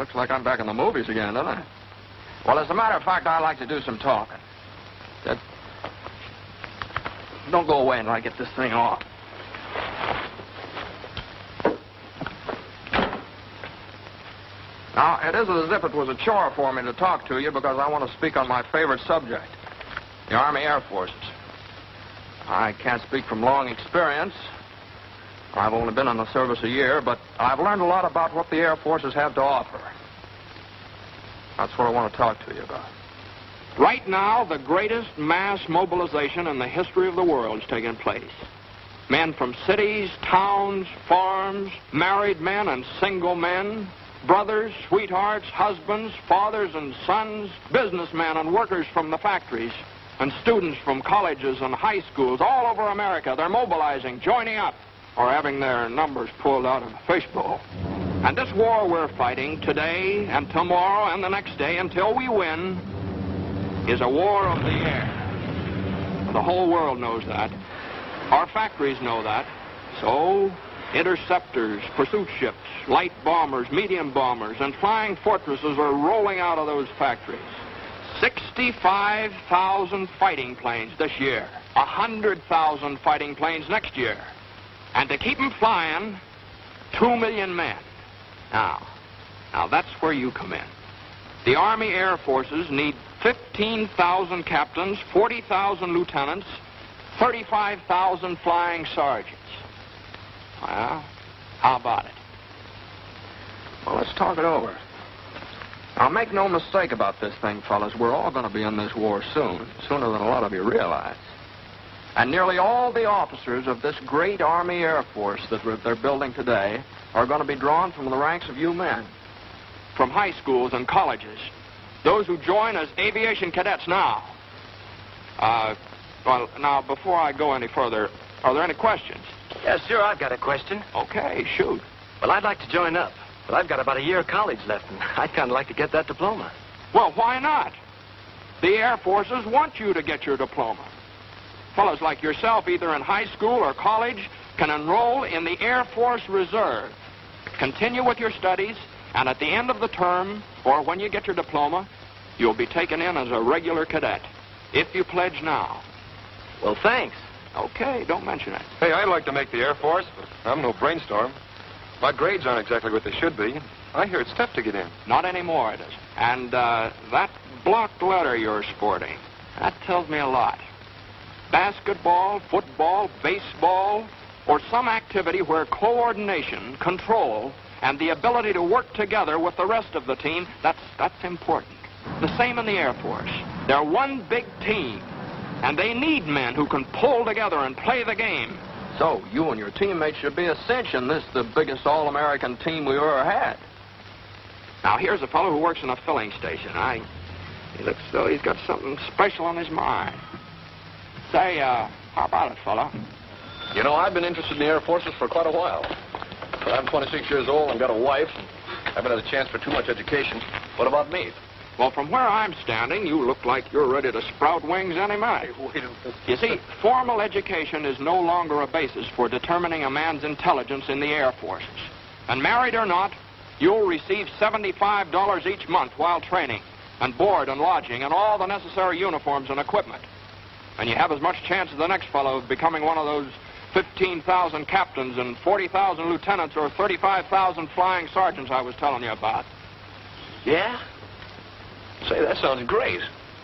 looks like I'm back in the movies again, doesn't it? Well, as a matter of fact, I'd like to do some talking. Don't go away until I get this thing off. Now, it isn't as if it was a chore for me to talk to you because I want to speak on my favorite subject, the Army Air Forces. I can't speak from long experience. I've only been in the service a year, but I've learned a lot about what the Air Forces have to offer. That's what I want to talk to you about. Right now, the greatest mass mobilization in the history of the world is taking place. Men from cities, towns, farms, married men and single men, brothers, sweethearts, husbands, fathers and sons, businessmen and workers from the factories, and students from colleges and high schools all over America. They're mobilizing, joining up, or having their numbers pulled out of a fishbowl. And this war we're fighting today and tomorrow and the next day until we win is a war of the air. The whole world knows that. Our factories know that. So, interceptors, pursuit ships, light bombers, medium bombers, and flying fortresses are rolling out of those factories. 65,000 fighting planes this year. 100,000 fighting planes next year. And to keep them flying, 2 million men. Now that's where you come in. The Army Air Forces need 15,000 captains, 40,000 lieutenants, 35,000 flying sergeants. Well, how about it? Well, let's talk it over. Now, make no mistake about this thing, fellas. We're all going to be in this war soon, sooner than a lot of you realize. And nearly all the officers of this great Army Air Force that they're building today are going to be drawn from the ranks of you men, from high schools and colleges, those who join as aviation cadets now. Well, now, before I go any further, are there any questions? Yes, sir, I've got a question. Okay, shoot. Well, I'd like to join up, but I've got about a year of college left, and I'd kind of like to get that diploma. Well, why not? The Air Forces want you to get your diploma. Fellows like yourself, either in high school or college, can enroll in the Air Force Reserve. Continue with your studies, and at the end of the term, or when you get your diploma, you'll be taken in as a regular cadet, if you pledge now. Well, thanks. Okay, don't mention it. Hey, I'd like to make the Air Force, but I'm no brainstorm. My grades aren't exactly what they should be. I hear it's tough to get in. Not anymore, it isn't. And that blocked letter you're sporting, that tells me a lot. Basketball, football, baseball, or some activity where coordination, control, and the ability to work together with the rest of the team, that's important. The same in the Air Force. They're one big team, and they need men who can pull together and play the game. So, you and your teammates should be a cinch in this, the biggest all-American team we've ever had. Now, here's a fellow who works in a filling station. He looks as though he's got something special on his mind. Say, how about it, fella? You know, I've been interested in the Air Forces for quite a while. But I'm 26 years old and got a wife, and haven't had a chance for too much education. What about me? Well, from where I'm standing, you look like you're ready to sprout wings any minute. Hey, wait a minute. You see, formal education is no longer a basis for determining a man's intelligence in the Air Forces. And married or not, you'll receive $75 each month while training, and board and lodging, and all the necessary uniforms and equipment. And you have as much chance as the next fellow of becoming one of those 15,000 captains and 40,000 lieutenants or 35,000 flying sergeants I was telling you about. Yeah? Say, that sounds great.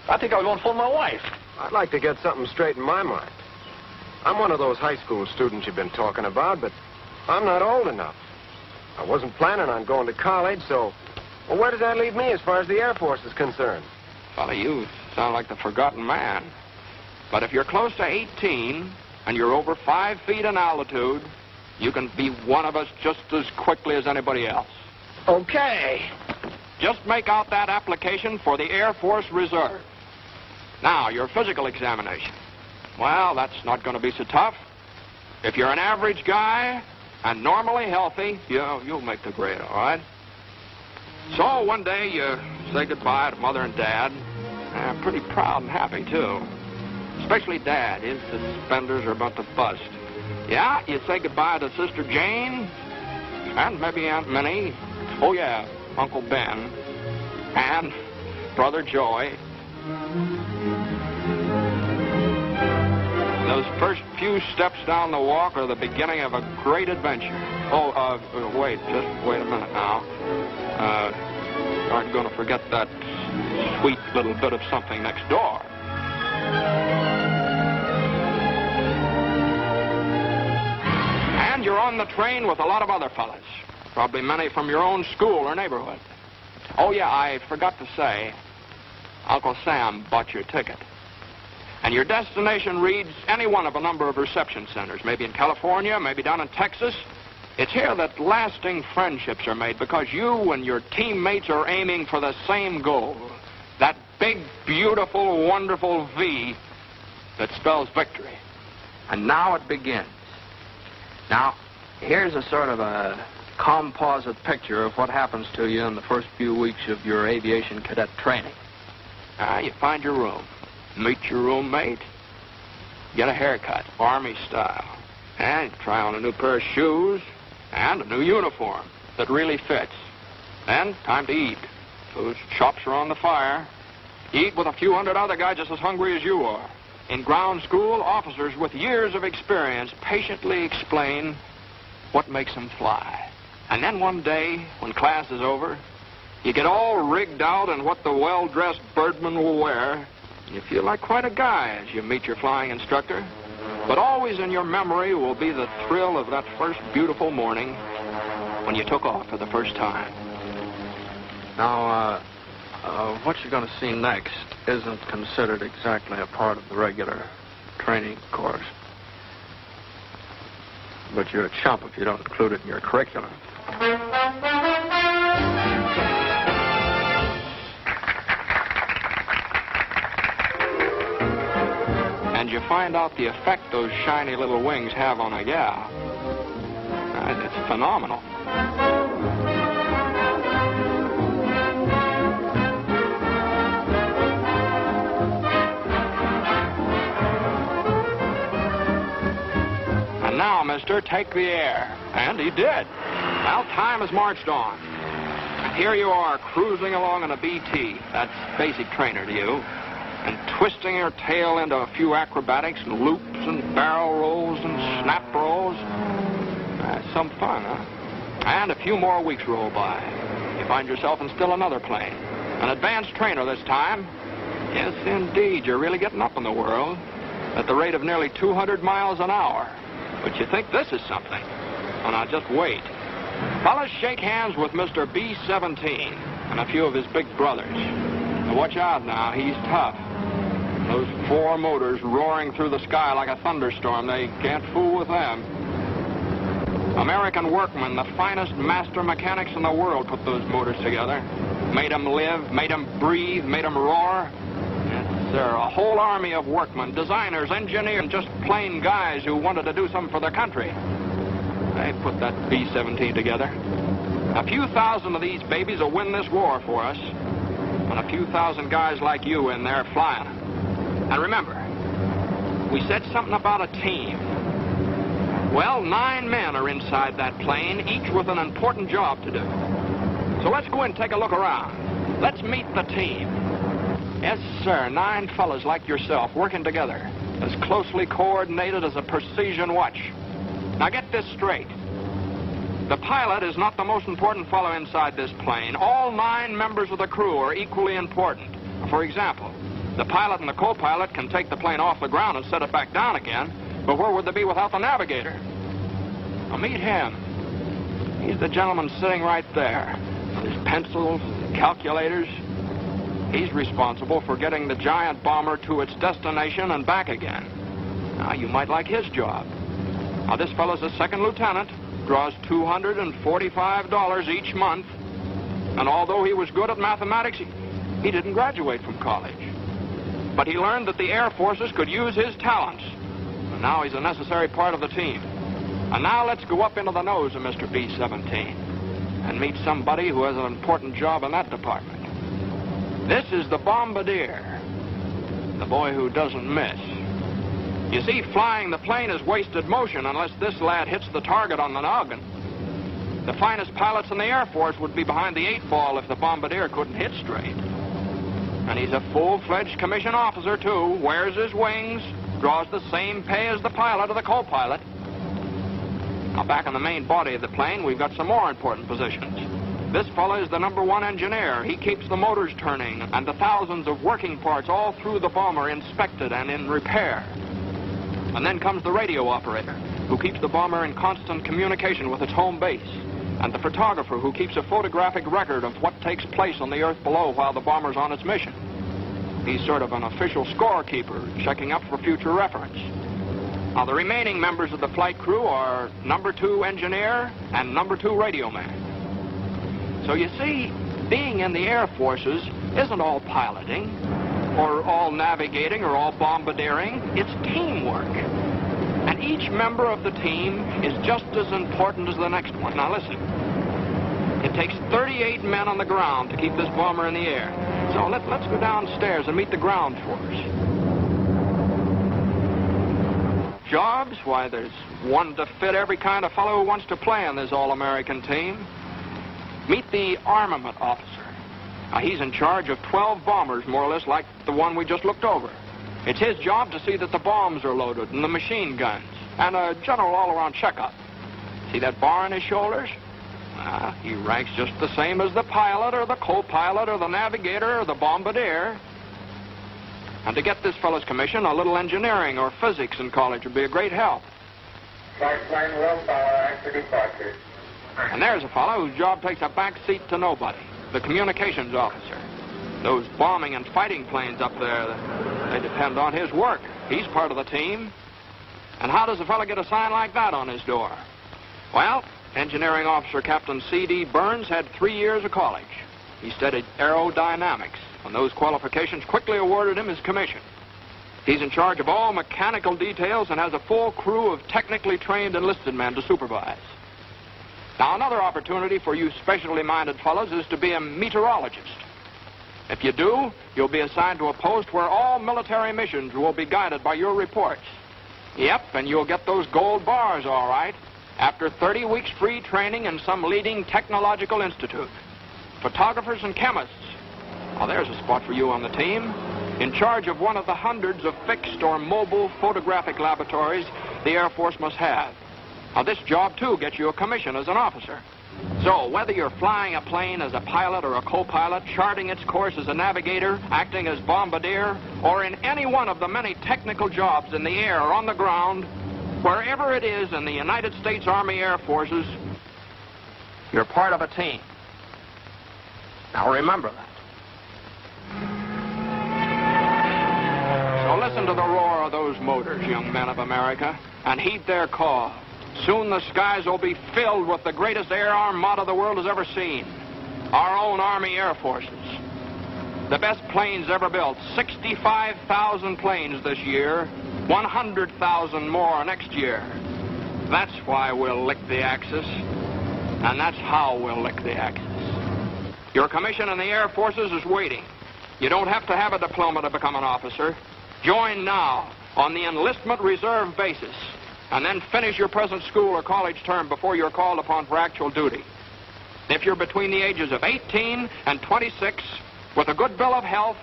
I think I'll go and phone my wife. I'd like to get something straight in my mind. I'm one of those high school students you've been talking about, but I'm not old enough. I wasn't planning on going to college, so... Well, where does that leave me as far as the Air Force is concerned? Fella, you sound like the forgotten man. But if you're close to 18 and you're over 5 feet in altitude, you can be one of us just as quickly as anybody else. Okay. Just make out that application for the Air Force Reserve. Now, your physical examination. Well, that's not going to be so tough. If you're an average guy and normally healthy, you'll make the grade, all right? So one day you say goodbye to Mother and Dad. Pretty proud and happy, too. Especially Dad. His suspenders are about to bust. Yeah, you say goodbye to Sister Jane and maybe Aunt Minnie. Oh, yeah, Uncle Ben, and Brother Joey. Those first few steps down the walk are the beginning of a great adventure. Wait a minute now. Aren't going to forget that sweet little bit of something next door. And you're on the train with a lot of other fellas. Probably many from your own school or neighborhood. Oh, yeah, I forgot to say, Uncle Sam bought your ticket. And your destination reads any one of a number of reception centers, maybe in California, maybe down in Texas. It's here that lasting friendships are made because you and your teammates are aiming for the same goal. That big, beautiful, wonderful V that spells victory. And now it begins. Now, here's a sort of a composite picture of what happens to you in the first few weeks of your aviation cadet training. You find your room. Meet your roommate, get a haircut, Army style, and try on a new pair of shoes and a new uniform that really fits. Then, time to eat. Those chops are on the fire. Eat with a few hundred other guys just as hungry as you are. In ground school, officers with years of experience patiently explain what makes them fly. And then one day, when class is over, you get all rigged out in what the well-dressed birdman will wear. You feel like quite a guy as you meet your flying instructor. But always in your memory will be the thrill of that first beautiful morning when you took off for the first time. Now, what you're going to see next isn't considered exactly a part of the regular training course. But you're a chump if you don't include it in your curriculum. And you find out the effect those shiny little wings have on a gal. It's phenomenal. And now, mister, take the air. And he did. Well, time has marched on. And here you are, cruising along in a BT. That's basic trainer to you. And twisting your tail into a few acrobatics and loops and barrel rolls and snap rolls. Some fun, huh? And a few more weeks roll by. You find yourself in still another plane. An advanced trainer this time. Yes, indeed, you're really getting up in the world at the rate of nearly 200 miles an hour. But you think this is something. Well, now, just wait. Fellas, shake hands with Mr. B-17 and a few of his big brothers. Now, watch out now, he's tough. Those four motors roaring through the sky like a thunderstorm, they can't fool with them. American workmen, the finest master mechanics in the world, put those motors together. Made them live, made them breathe, made them roar. Yes, sir, a whole army of workmen, designers, engineers, just plain guys who wanted to do something for their country. They put that B-17 together. A few thousand of these babies will win this war for us. And a few thousand guys like you in there flying. And remember, we said something about a team. Well, 9 men are inside that plane, each with an important job to do. So let's go in and take a look around. Let's meet the team. Yes, sir, 9 fellas like yourself working together, as closely coordinated as a precision watch. Now get this straight. The pilot is not the most important fellow inside this plane. All 9 members of the crew are equally important. For example, the pilot and the co-pilot can take the plane off the ground and set it back down again, but where would they be without the navigator? Well, meet him. He's the gentleman sitting right there with his pencils, calculators. He's responsible for getting the giant bomber to its destination and back again. Now, you might like his job. Now, this fellow's a second lieutenant, draws $245 each month, and although he was good at mathematics, he didn't graduate from college. But he learned that the Air Forces could use his talents. And now he's a necessary part of the team. And now let's go up into the nose of Mr. B-17 and meet somebody who has an important job in that department. This is the bombardier, the boy who doesn't miss. You see, flying the plane is wasted motion unless this lad hits the target on the noggin. The finest pilots in the Air Force would be behind the 8-ball if the bombardier couldn't hit straight. And he's a full-fledged commissioned officer, too, wears his wings, draws the same pay as the pilot or the co-pilot. Now, back in the main body of the plane, we've got some more important positions. This fellow is the #1 engineer. He keeps the motors turning and the thousands of working parts all through the bomber inspected and in repair. And then comes the radio operator, who keeps the bomber in constant communication with its home base, and the photographer, who keeps a photographic record of what takes place on the earth below while the bomber's on its mission. He's sort of an official scorekeeper, checking up for future reference. Now, the remaining members of the flight crew are #2 engineer and #2 radio man. So you see, being in the Air Forces isn't all piloting, or all navigating, or all bombardiering. It's teamwork. And each member of the team is just as important as the next one. Now listen, it takes 38 men on the ground to keep this bomber in the air. So let's go downstairs and meet the ground force. Jobs? Why, there's one to fit every kind of fellow who wants to play on this all-American team. Meet the armament officer. Now, he's in charge of 12 bombers, more or less like the one we just looked over. It's his job to see that the bombs are loaded and the machine guns, and a general all-around checkup. See that bar on his shoulders? He ranks just the same as the pilot or the co-pilot or the navigator or the bombardier. And to get this fellow's commission, a little engineering or physics in college would be a great help. Flight plane willpower after departure. And there's a fellow whose job takes a back seat to nobody, the communications officer. Those bombing and fighting planes up there, they depend on his work. He's part of the team. And how does a fellow get a sign like that on his door? Well, Engineering Officer Captain C.D. Burns had 3 years of college. He studied aerodynamics, and those qualifications quickly awarded him his commission. He's in charge of all mechanical details and has a full crew of technically trained enlisted men to supervise. Now, another opportunity for you specially minded fellows is to be a meteorologist. If you do, you'll be assigned to a post where all military missions will be guided by your reports. Yep, and you'll get those gold bars, all right, after 30 weeks free training in some leading technological institute. Photographers and chemists. Now, there's a spot for you on the team. In charge of one of the hundreds of fixed or mobile photographic laboratories the Air Force must have. Now, this job, too, gets you a commission as an officer. So, whether you're flying a plane as a pilot or a co-pilot, charting its course as a navigator, acting as bombardier, or in any one of the many technical jobs in the air or on the ground, wherever it is in the United States Army Air Forces, you're part of a team. Now, remember that. So listen to the roar of those motors, young men of America, and heed their call. Soon the skies will be filled with the greatest air armada the world has ever seen. Our own Army Air Forces. The best planes ever built. 65,000 planes this year. 100,000 more next year. That's why we'll lick the Axis. And that's how we'll lick the Axis. Your commission in the Air Forces is waiting. You don't have to have a diploma to become an officer. Join now on the enlistment reserve basis, and then finish your present school or college term before you're called upon for actual duty. If you're between the ages of 18 and 26, with a good bill of health,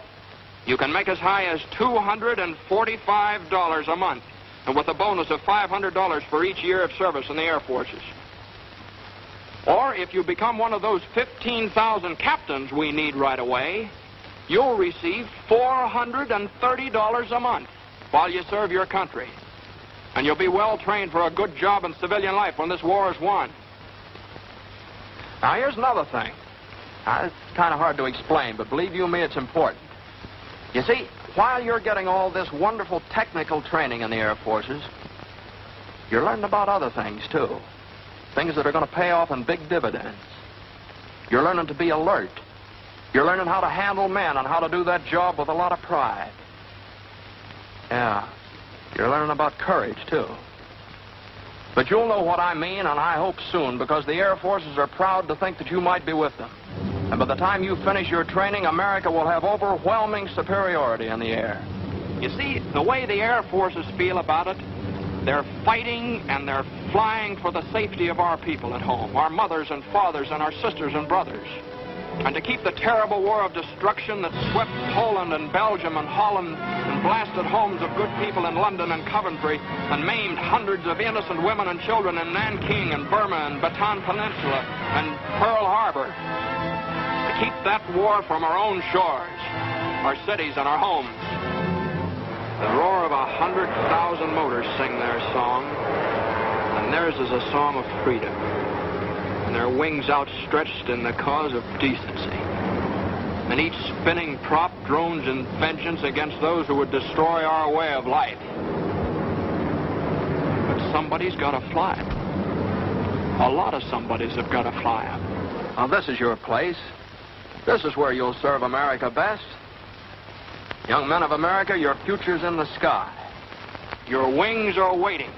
you can make as high as $245 a month, and with a bonus of $500 for each year of service in the Air Forces. Or if you become one of those 15,000 captains we need right away, you'll receive $430 a month while you serve your country. And you'll be well trained for a good job in civilian life when this war is won. Now, here's another thing. It's kind of hard to explain, but believe you me, it's important. You see, while you're getting all this wonderful technical training in the Air Forces, you're learning about other things, too. Things that are going to pay off in big dividends. You're learning to be alert. You're learning how to handle men and how to do that job with a lot of pride. Yeah, you're learning about courage, too. But you'll know what I mean, and I hope soon, because the Air Forces are proud to think that you might be with them. And by the time you finish your training, America will have overwhelming superiority in the air. You see, the way the Air Forces feel about it, they're fighting and they're flying for the safety of our people at home, our mothers and fathers and our sisters and brothers, and to keep the terrible war of destruction that swept Poland and Belgium and Holland and blasted homes of good people in London and Coventry and maimed hundreds of innocent women and children in Nanking and Burma and Bataan Peninsula and Pearl Harbor. To keep that war from our own shores, our cities and our homes. The roar of 100,000 motors sing their song, and theirs is a song of freedom, and their wings outstretched in the cause of decency. And each spinning prop drones in vengeance against those who would destroy our way of life. But somebody's got to fly them. A lot of somebodies have got to fly them. Now, this is your place. This is where you'll serve America best. Young men of America, your future's in the sky. Your wings are waiting.